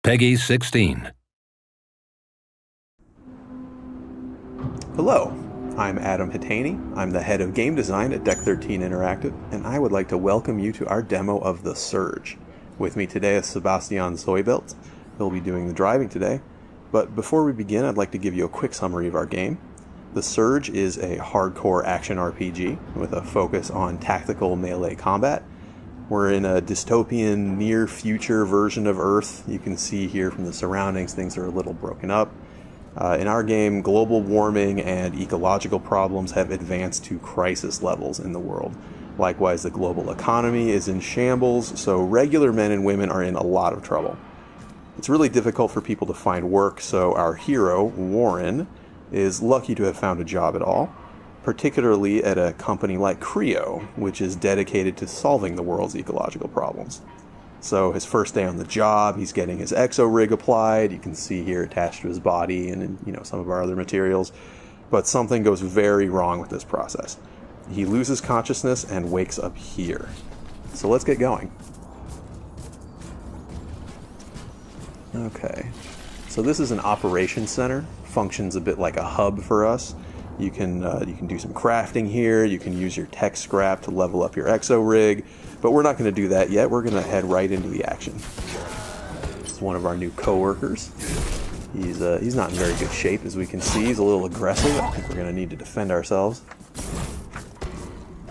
Peggy 16. Hello, I'm Adam Hitaney. I'm the head of game design at Deck 13 Interactive, and I would like to welcome you to our demo of The Surge. With me today is Sebastian Zoibelt. He'll be doing the driving today. But before we begin, I'd like to give you a quick summary of our game. The Surge is a hardcore action RPG with a focus on tactical melee combat. We're in a dystopian near-future version of Earth. You can see here from the surroundings, things are a little broken up. In our game, global warming and ecological problems have advanced to crisis levels in the world. Likewise, the global economy is in shambles, so regular men and women are in a lot of trouble. It's really difficult for people to find work, so our hero, Warren, is lucky to have found a job at all, particularly at a company like Creo, which is dedicated to solving the world's ecological problems. So his first day on the job, he's getting his exo rig applied. You can see here attached to his body and some of our other materials. But something goes very wrong with this process. He loses consciousness and wakes up here. So let's get going. Okay, so this is an operations center. Functions a bit like a hub for us. You can do some crafting here. You can use your tech scrap to level up your exo rig, but we're not going to do that yet. We're going to head right into the action. This is one of our new coworkers. He's not in very good shape, as we can see. He's a little aggressive. I think we're going to need to defend ourselves.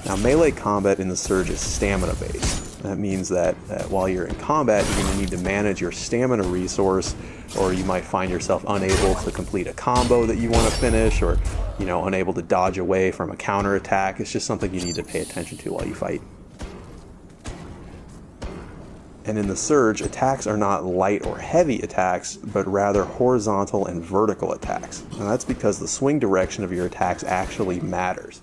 Now, melee combat in the Surge is stamina based. That means that while you're in combat, you're going to need to manage your stamina resource, or you might find yourself unable to complete a combo that you want to finish, or unable to dodge away from a counterattack. It's just something you need to pay attention to while you fight. And in the Surge, attacks are not light or heavy attacks, but rather horizontal and vertical attacks. And that's because the swing direction of your attacks actually matters.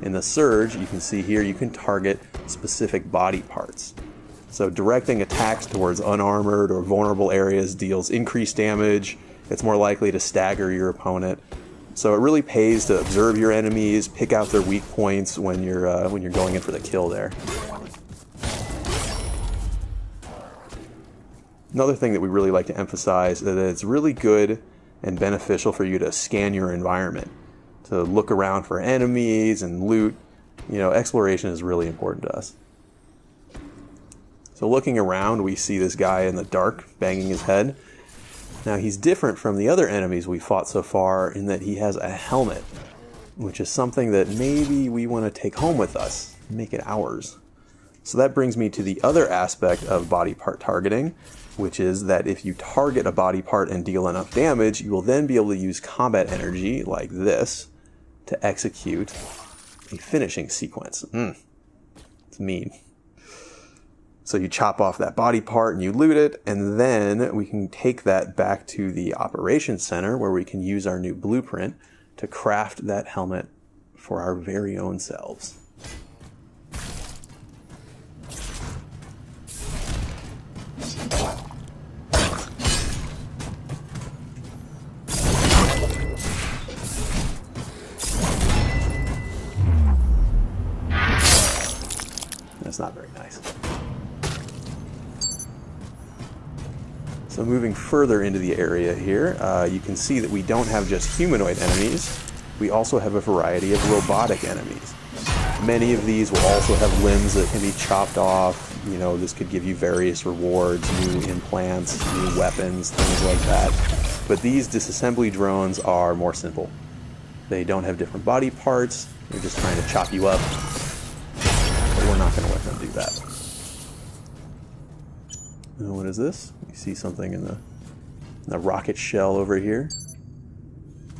In the Surge, you can see here, you can target specific body parts. So directing attacks towards unarmored or vulnerable areas deals increased damage. It's more likely to stagger your opponent. So it really pays to observe your enemies, pick out their weak points when you're going in for the kill there. Another thing that we really like to emphasize is that it's really good and beneficial for you to scan your environment, to look around for enemies and loot. Exploration is really important to us. So looking around, we see this guy in the dark banging his head. Now, he's different from the other enemies we fought so far in that he has a helmet, which is something that maybe we want to take home with us, make it ours. So that brings me to the other aspect of body part targeting, which is that if you target a body part and deal enough damage, you will then be able to use combat energy, like this, to execute a finishing sequence. It's mean. So you chop off that body part and you loot it, and then we can take that back to the operations center where we can use our new blueprint to craft that helmet for our very own selves. That's not very nice. So moving further into the area here, you can see that we don't have just humanoid enemies. We also have a variety of robotic enemies. Many of these will also have limbs that can be chopped off. This could give you various rewards, new implants, new weapons, things like that. But these disassembly drones are more simple. They don't have different body parts. They're just trying to chop you up. But we're not going to let them do that. Now, what is this? You see something in the rocket shell over here.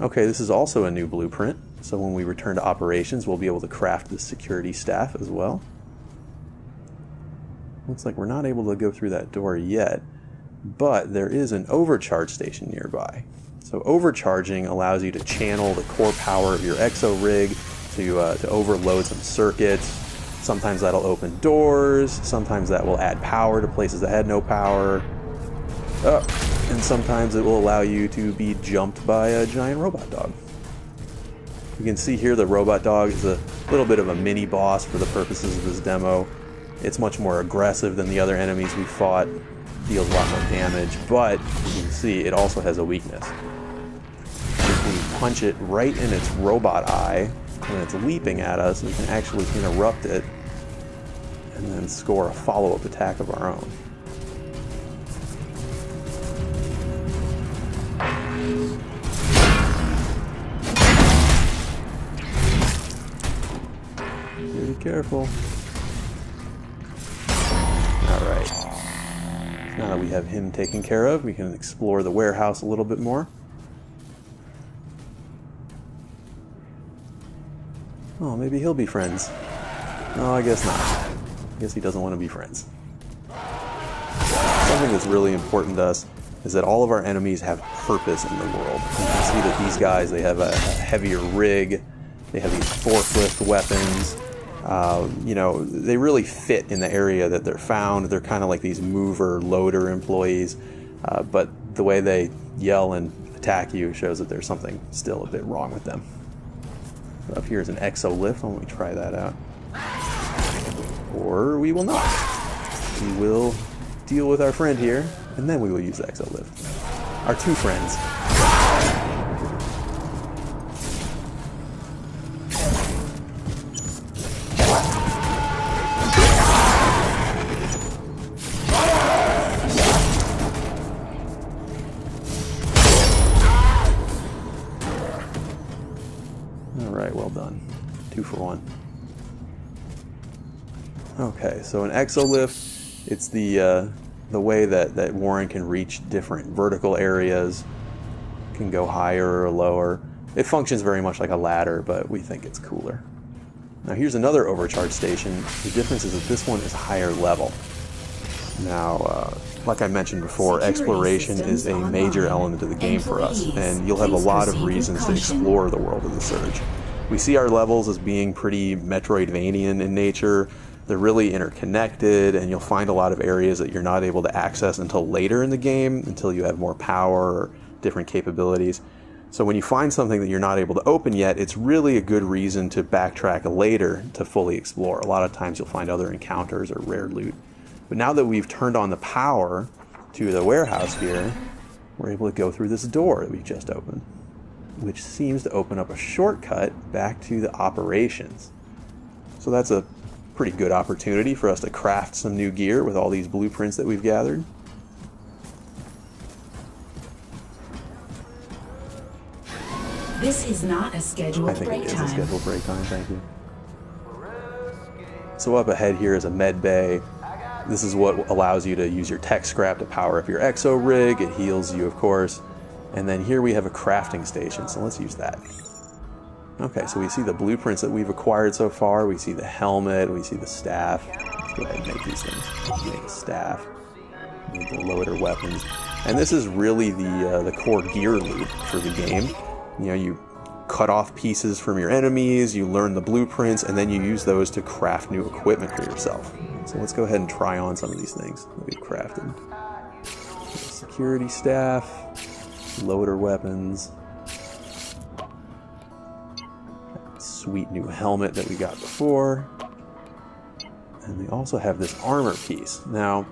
Okay, this is also a new blueprint. So when we return to operations, we'll be able to craft the security staff as well. Looks like we're not able to go through that door yet, but there is an overcharge station nearby. So overcharging allows you to channel the core power of your exo rig to overload some circuits. Sometimes that'll open doors, sometimes that will add power to places that had no power. And sometimes it will allow you to be jumped by a giant robot dog. You can see here the robot dog is a little bit of a mini boss for the purposes of this demo. It's much more aggressive than the other enemies we fought. deals a lot more damage, but you can see it also has a weakness. If we punch it right in its robot eye when it's leaping at us, we can actually interrupt it and then score a follow-up attack of our own. Be careful. Alright. Now that we have him taken care of, we can explore the warehouse a little bit more. Oh, maybe he'll be friends. No, I guess not. I guess he doesn't want to be friends. Something that's really important to us is that all of our enemies have purpose in the world. You can see that these guys, they have a heavier rig, they have these forklift weapons. You know, they really fit in the area that they're found. They're kind of like these mover, loader employees, but the way they yell and attack you shows that there's something still a bit wrong with them. So up here is an exo lift. Why don't we try that out? Or we will not. We will deal with our friend here, and then we will use the exo lift. Our two friends. Alright, well done. 2 for 1. Okay, so an exolift, it's the way that Warren can reach different vertical areas, can go higher or lower. It functions very much like a ladder, but we think it's cooler. Now here's another overcharge station. The difference is that this one is higher level. Now, like I mentioned before, exploration is a major element of the game for us, and you'll have a lot of reasons to explore the world of the Surge. We see our levels as being pretty Metroidvanian in nature. They're really interconnected, and you'll find a lot of areas that you're not able to access until later in the game, until you have more power or different capabilities. So when you find something that you're not able to open yet, it's really a good reason to backtrack later to fully explore. A lot of times you'll find other encounters or rare loot. But now that we've turned on the power to the warehouse here, we're able to go through this door that we just opened, which seems to open up a shortcut back to the operations. So that's a pretty good opportunity for us to craft some new gear with all these blueprints that we've gathered. This is not a scheduled break time. I think it is a scheduled break time, thank you. So up ahead here is a med bay. This is what allows you to use your tech scrap to power up your exo rig. It heals you, of course. And then here we have a crafting station, so let's use that. Okay, so we see the blueprints that we've acquired so far. We see the helmet, we see the staff. Let's go ahead and make these things. Make a staff, make the loader weapons. And this is really the core gear loop for the game. You know, you cut off pieces from your enemies, you learn the blueprints, and then you use those to craft new equipment for yourself. So let's go ahead and try on some of these things that we've crafted. Security staff, loader weapons, sweet new helmet that we got before, and we also have this armor piece. Now,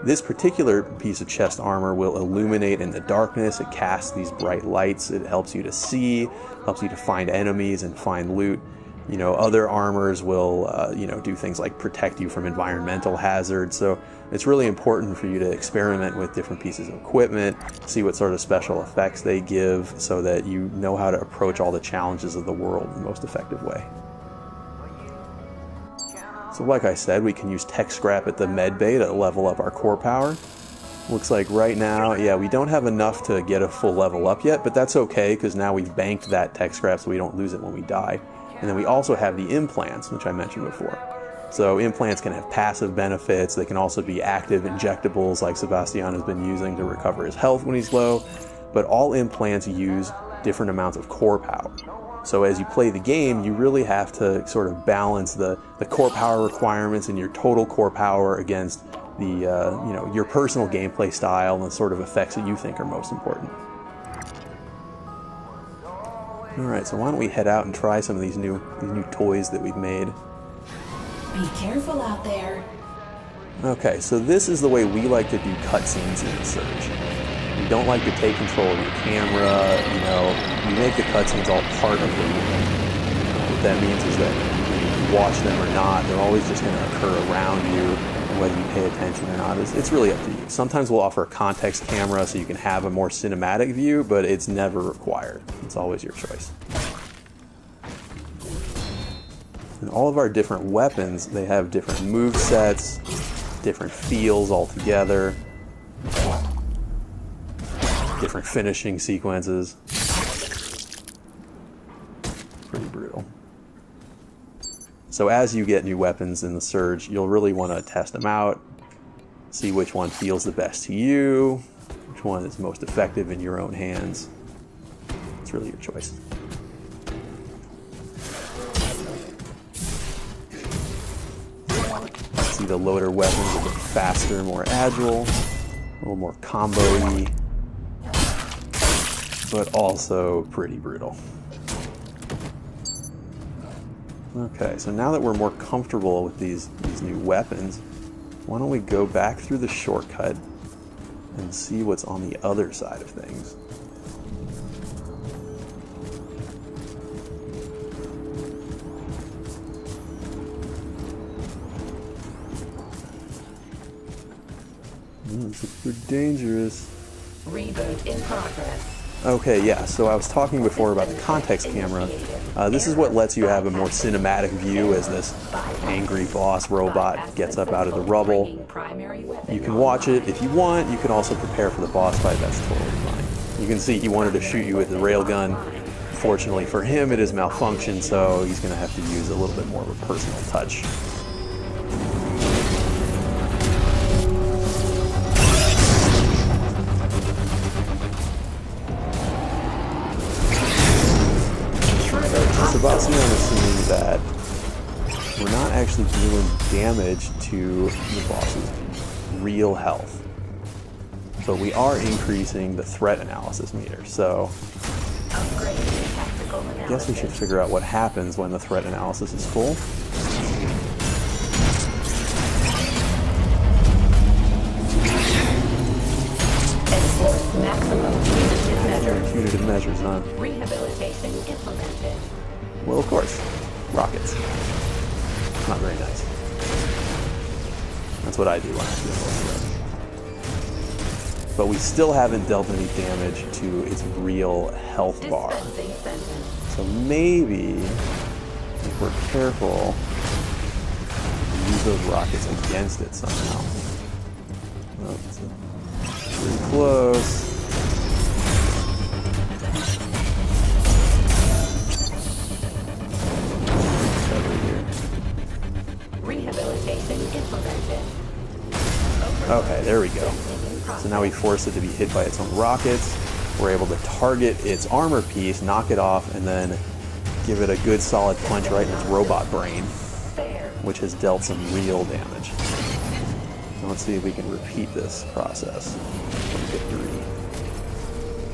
this particular piece of chest armor will illuminate in the darkness. It casts these bright lights. It helps you to see, helps you to find enemies and find loot. You know, other armors will, do things like protect you from environmental hazards. So it's really important for you to experiment with different pieces of equipment, see what sort of special effects they give, so that you know how to approach all the challenges of the world in the most effective way. So like I said, we can use tech scrap at the med bay to level up our core power. Looks like right now, yeah, we don't have enough to get a full level up yet, but that's okay, because now we've banked that tech scrap so we don't lose it when we die. And then we also have the implants, which I mentioned before. So implants can have passive benefits. They can also be active injectables like Sebastian has been using to recover his health when he's low. But all implants use different amounts of core power. So as you play the game, you really have to sort of balance the core power requirements and your total core power against the your personal gameplay style and the sort of effects that you think are most important. Alright, so why don't we head out and try some of these new toys that we've made. Be careful out there. Okay, so this is the way we like to do cutscenes in the Surge. We don't like to take control of your camera, you know, we make the cutscenes all part of the world. What that means is that whether you watch them or not, they're always just going to occur around you, and whether you pay attention or not, it's really up to you. Sometimes we'll offer a context camera so you can have a more cinematic view, but it's never required. It's always your choice. And all of our different weapons, they have different move sets, different feels altogether, different finishing sequences. Pretty brutal. So as you get new weapons in the Surge, you'll really want to test them out, see which one feels the best to you, which one is most effective in your own hands. It's really your choice. See, the loader weapons are a bit faster, more agile, a little more combo-y, but also pretty brutal. Okay, so now that we're more comfortable with these new weapons, why don't we go back through the shortcut and see what's on the other side of things. Super dangerous. Reboot in progress. Okay, yeah, so I was talking before about the context camera. This is what lets you have a more cinematic view as this angry boss robot gets up out of the rubble. You can watch it if you want. You can also prepare for the boss fight. That's totally fine. You can see he wanted to shoot you with the railgun. Fortunately for him, it is malfunctioned, so he's going to have to use a little bit more of a personal touch. Sebastian is assuming that we're not actually dealing damage to the boss's real health, but we are increasing the threat analysis meter. So I guess we should figure out what happens when the threat analysis is full. Punitive measures, huh? Rehabilitation implemented. Well, of course. Rockets. Not very nice. That's what I do when I feel threat. But we still haven't dealt any damage to its real health bar. So maybe, if we're careful, use those rockets against it somehow. Oh, it's pretty close. Okay, there we go. So now we force it to be hit by its own rockets. We're able to target its armor piece, knock it off, and then give it a good solid punch right in its robot brain, which has dealt some real damage. So let's see if we can repeat this process.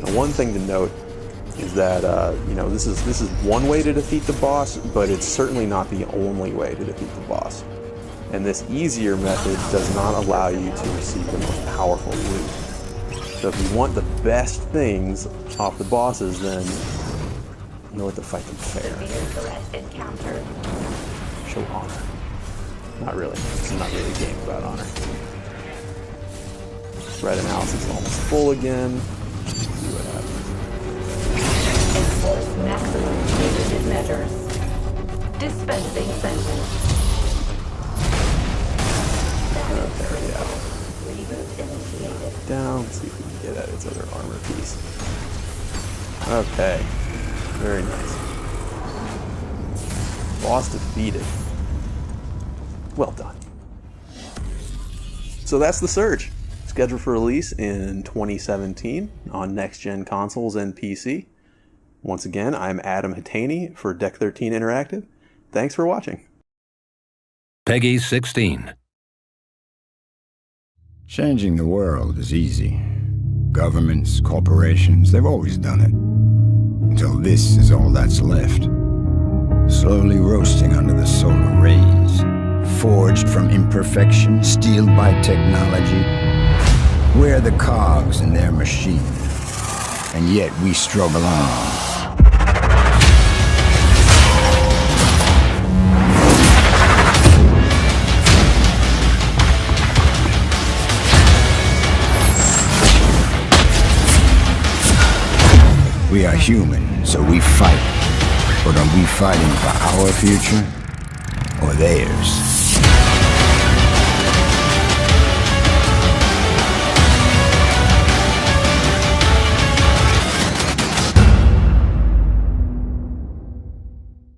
Now, one thing to note is that you know, this is one way to defeat the boss, but it's certainly not the only way to defeat the boss. And this easier method does not allow you to receive the most powerful loot. So if you want the best things off the bosses, then you have to fight them fair. Show honor. Not really. This is not really a game about honor. Threat analysis is almost full again. Let's see what happens. Enforce maximum punitive measures. Dispensing sentence. Okay, yeah. Down. Let's see if we can get at its other armor piece. Okay. Very nice. Boss defeated. Well done. So that's the Surge. Scheduled for release in 2017 on next-gen consoles and PC. Once again, I'm Adam Hatani for Deck 13 Interactive. Thanks for watching. Peggy 16. Changing the world is easy. Governments, corporations, they've always done it. Until this is all that's left. Slowly roasting under the solar rays, forged from imperfection, steeled by technology. We're the cogs in their machine, and yet we struggle on. We are human, so we fight. But are we fighting for our future or theirs?